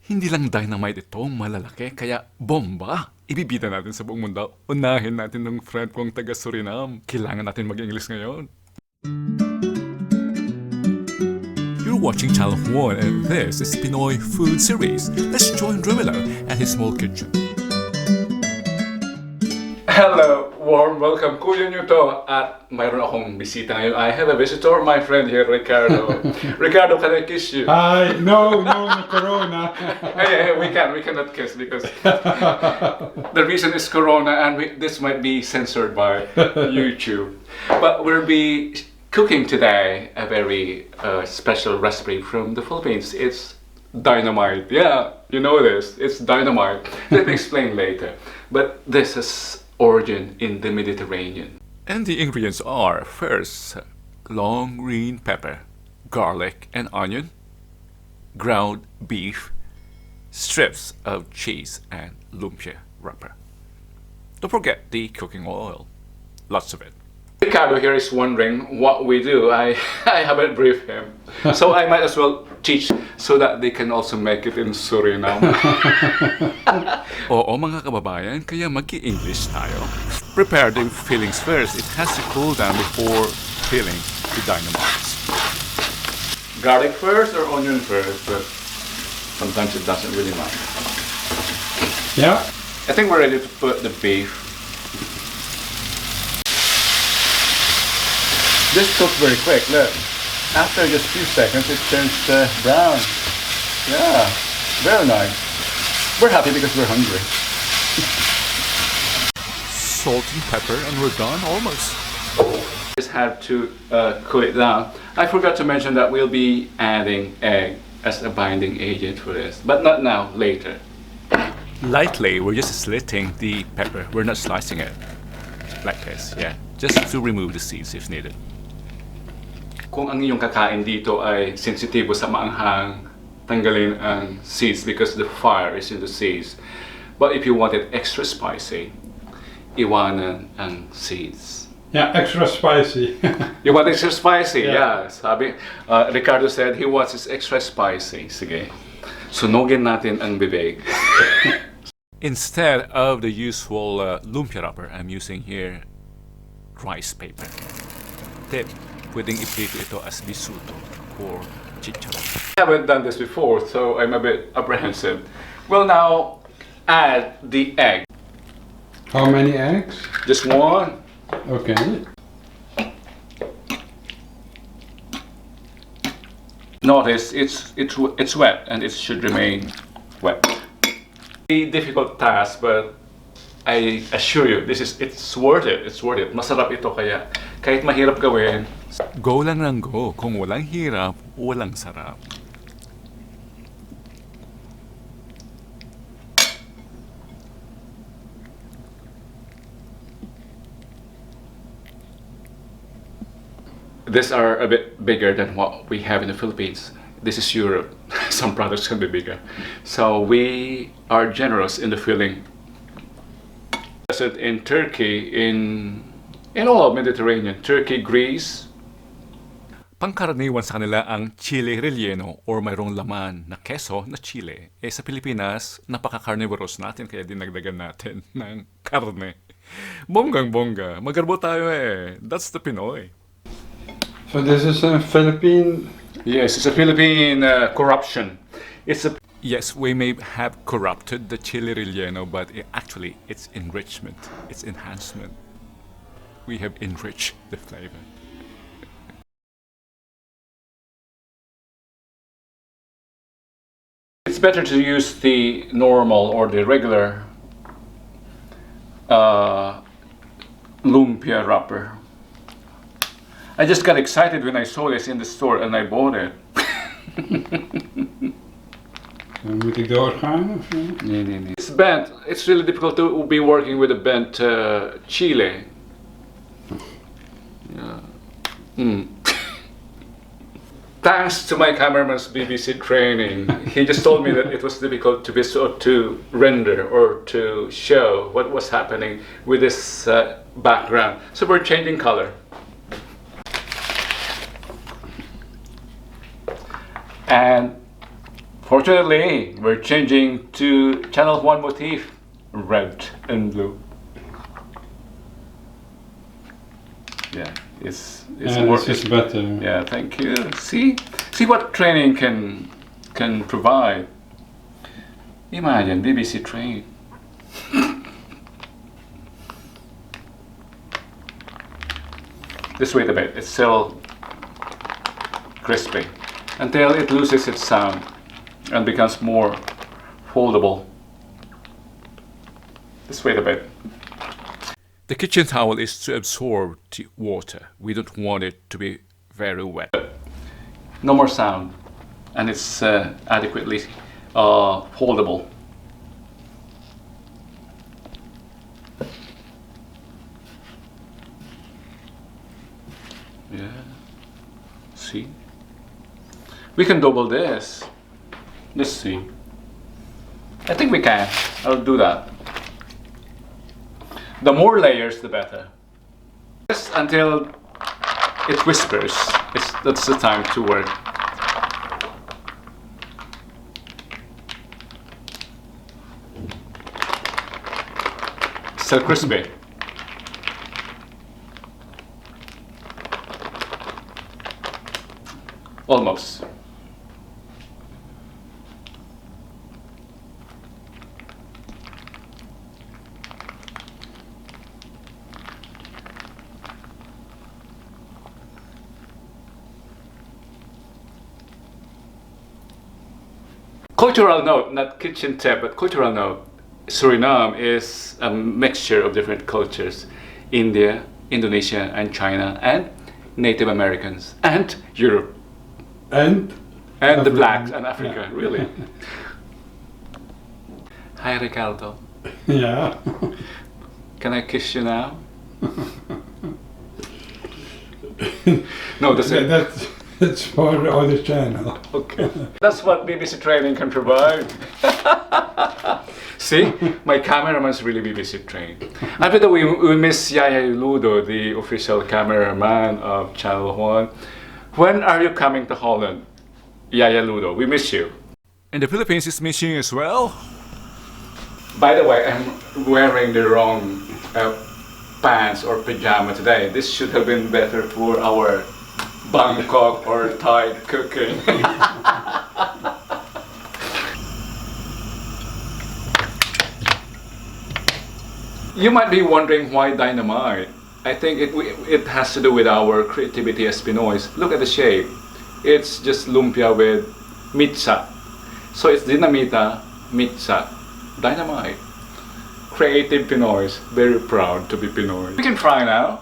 Hindi lang dynamite ito, malalaki, kaya bomba. Ibibida natin sa buong mundo. Unahin natin ng friend kong taga Suriname. Kailangan natin mag-English ngayon. You're watching Channel 1 and this is Pinoy Food Series. Let's join Romelo at his small kitchen. Hello, warm welcome. Kuya nyo to at mayroon akong bisita ngayon. I have a visitor, my friend here, Ricardo. Ricardo, can I kiss you? Hi, no, corona. Hey, we cannot kiss because the reason is corona and this might be censored by YouTube. But we'll be cooking today a very special recipe from the Philippines. It's dynamite. Yeah, you know this. It's dynamite. Let me explain later. But this is origin in the Mediterranean. And the ingredients are first long green pepper, garlic and onion, ground beef, strips of cheese and lumpia wrapper. Don't forget the cooking oil, lots of it. Ricardo here is wondering what we do. I haven't briefed him, so I might as well teach so that they can also make it in Suriname. Oo mga kababayan, kaya mag-i-English tayo. Prepare the fillings first. It has to cool down before filling the dynamite. Garlic first or onion first? But sometimes it doesn't really matter. Yeah. I think we're ready to put the beef. This cooks very quick, look. After just a few seconds, it turns brown. Yeah, very nice. We're happy because we're hungry. Salt and pepper and we're done almost. Just have to cool it down. I forgot to mention that we'll be adding egg as a binding agent for this, but not now, later. Lightly, we're just slitting the pepper. We're not slicing it like this, yeah. Just to remove the seeds if needed. Kung ang iyong kakain dito ay sensitibo sa maanghang, tanggalin ang seeds because the fire is in the seeds. But if you want it extra spicy, iwanan ang seeds. Yeah, extra spicy. You want extra spicy? Yeah. Yeah. Sabi, Ricardo said he wants it extra spicy. Sige. Sunugin natin ang bibig. Instead of the usual lumpia wrapper, I'm using here rice paper. Tip. Pwedeng iprito ito as bisuto or chicharon. I haven't done this before, so I'm a bit apprehensive. We'll now add the egg. How many eggs? Just one. Okay. Notice it's wet and it should remain wet. A difficult task, but I assure you, it's worth it. It's worth it. Masarap ito kaya kahit mahirap gawin, go lang ng go. Kung walang hirap, walang sarap. These are a bit bigger than what we have in the Philippines. This is Europe. Some products can be bigger. So we are generous in the filling. In Turkey, in all of Mediterranean, Turkey, Greece. Pangkaraniwan sa kanila ang chile relleno or mayroong laman na keso na chile. Sa Pilipinas, napaka-carnivorous natin kaya dinagdagan natin ng karne. Bonggang-bongga. Magarbo tayo eh. That's the Pinoy. So this is a Philippine... Yes, it's a Philippine corruption. Yes, we may have corrupted the chili relleno, but actually it's enrichment, it's enhancement. We have enriched the flavor. It's better to use the normal or the regular lumpia wrapper. I just got excited when I saw this in the store and I bought it. Moet ik doorgaan? Of? Nee. It's bent. It's really difficult to be working with a bent chile. Yeah. Thanks to my cameraman's BBC training, he just told me that it was difficult to render or to show what was happening with this background. So we're changing color. And Fortunately, we're changing to channel 1 motif, red and blue. Yeah, it's more. It's just better. Yeah, thank you. See what training can provide. Imagine BBC training. Just wait a bit. It's still crispy until it loses its sound and becomes more foldable. Just wait a bit. The kitchen towel is to absorb the water. We don't want it to be very wet. No more sound, and it's adequately foldable. Yeah, see? We can double this. Let's see. I think we can. I'll do that. The more layers, the better. Just until it whispers. That's the time to work. Still crispy. Almost. Cultural note, not kitchen tip, but cultural note. Suriname is a mixture of different cultures. India, Indonesia, and China, and Native Americans, and Europe. And the blacks and Africa, yeah. Really. Hi, Ricardo. Yeah. Can I kiss you now? No, that's for the other channel. Okay. That's what BBC training can provide. See, my cameraman's really BBC trained. After that, we miss Yaya Ludo, the official cameraman of Channel 1. When are you coming to Holland? Yaya Ludo, we miss you. And the Philippines is missing as well. By the way, I'm wearing the wrong pants or pajama today. This should have been better for our Bangkok or Thai cooking. You might be wondering why dynamite. I think it has to do with our creativity as Pinoys. Look at the shape. It's just lumpia with minced. So it's dinamita, minced, dynamite. Creative Pinoys, very proud to be Pinoy. We can try now.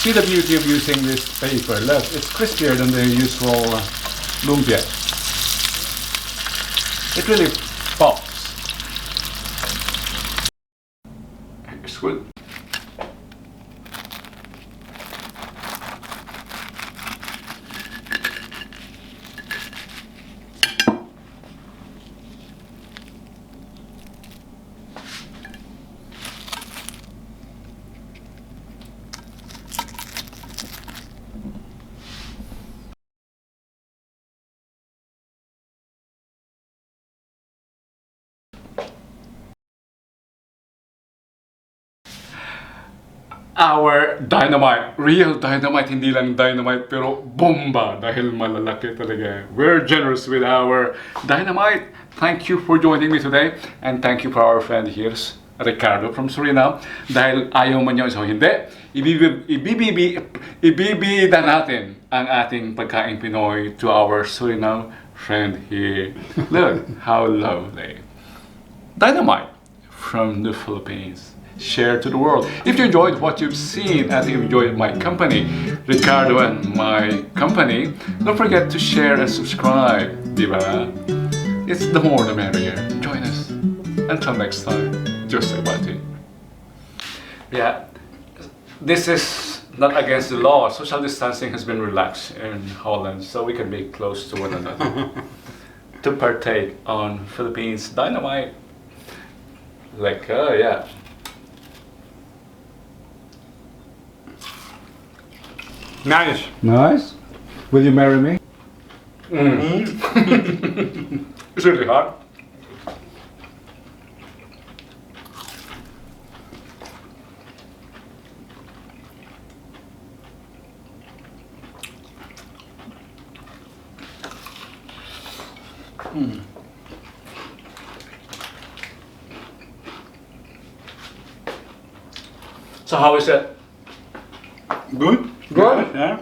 See the beauty of using this paper. Look, it's crispier than the usual lumpia. It really pops. It's good. Our dynamite, real dynamite, hindi lang dynamite pero bomba dahil malalaki talaga. We're generous with our dynamite. Thank you for joining me today and thank you for our friend here, Ricardo from Suriname. Dahil ayaw man niya o hindi, ibibida natin ang ating pagkain Pinoy to our Suriname friend here. Look how lovely. Dynamite from the Philippines. Share to the world. If you enjoyed what you've seen and you enjoyed my company, Ricardo and my company, don't forget to share and subscribe, diba? It's the more the merrier. Join us. Until next time, just like Bati. Yeah, this is not against the law. Social distancing has been relaxed in Holland, so we can be close to one another to partake on Philippines Dynamite. Like, yeah. Nice. Nice. Will you marry me? It's really hard. So how is it? Good. Good? Yeah.